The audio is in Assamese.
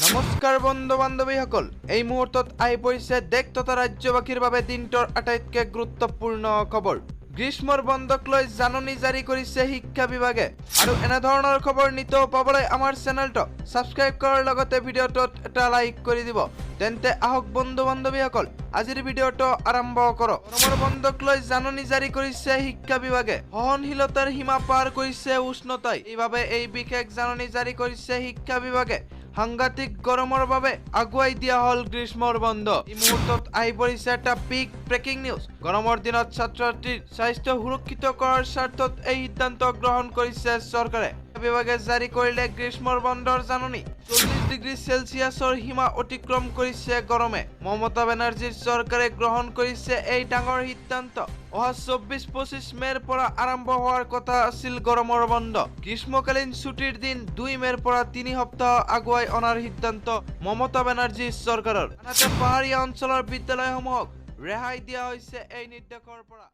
নমস্কাৰ বন্ধু বান্ধৱীসকল, এই মুহূৰ্তত আহি পৰিছে দেশ তথা ৰাজ্যবাসীৰ বাবে দিনটোৰ আটাইতকৈ গুৰুত্বপূৰ্ণ খবৰ। গ্ৰীষ্মৰ বন্ধক লৈ জাননী জাৰি কৰিছে শিক্ষা বিভাগে। আৰু এনেধৰণৰ খবৰ নিতৌ পাবলৈ আমাৰ চেনেলটো সাবস্ক্ৰাইব কৰাৰ লগতে ভিডিঅ'টোত এটা লাইক কৰি দিব। তেন্তে আহক বন্ধু বান্ধৱীসকল, আজিৰ ভিডিঅ'টো আৰম্ভ কৰোঁ। গৰমৰ বন্ধক লৈ জাননী জাৰি কৰিছে শিক্ষা বিভাগে। সহনশীলতাৰ সীমা পাৰ কৰিছে উষ্ণতাই, এইবাবে এই বিশেষ জাননী জাৰি কৰিছে শিক্ষা বিভাগে। সাংঘাতিক গৰমৰ বাবে আগুৱাই দিয়া হল গ্ৰীষ্মৰ বন্ধ। এই মুহূৰ্তত আহি পৰিছে এটা বিগ ব্ৰেকিং নিউজ। গৰমৰ দিনত ছাত্ৰ ছাত্ৰীৰ স্বাস্থ্য সুৰক্ষিত কৰাৰ স্বাৰ্থত এই সিদ্ধান্ত গ্ৰহণ কৰিছে চৰকাৰে। বিভাগে জাৰি কৰিলে গ্ৰীষ্মৰ বন্ধৰ জাননী। 40 ডিগ্ৰী সেলসিয়াছৰ সীমা অতিক্ৰম কৰিছে গৰমে। মমতা বেনাৰ্জীৰ চৰকাৰে গ্ৰহণ কৰিছে এই ডাঙৰ সিদ্ধান্ত। অহা 24-25 মেৰ পৰা আৰম্ভ হোৱাৰ কথা আছিল গৰমৰ বন্ধ। গ্ৰীষ্মকালীন ছুটিৰ দিন 2 মেৰ পৰা 3 সপ্তাহ আগুৱাই অনাৰ সিদ্ধান্ত মমতা বেনাৰ্জী চৰকাৰৰ। আনহাতে পাহাৰীয়া অঞ্চলৰ বিদ্যালয়সমূহক ৰেহাই দিয়া হৈছে এই নিৰ্দেশৰ পৰা।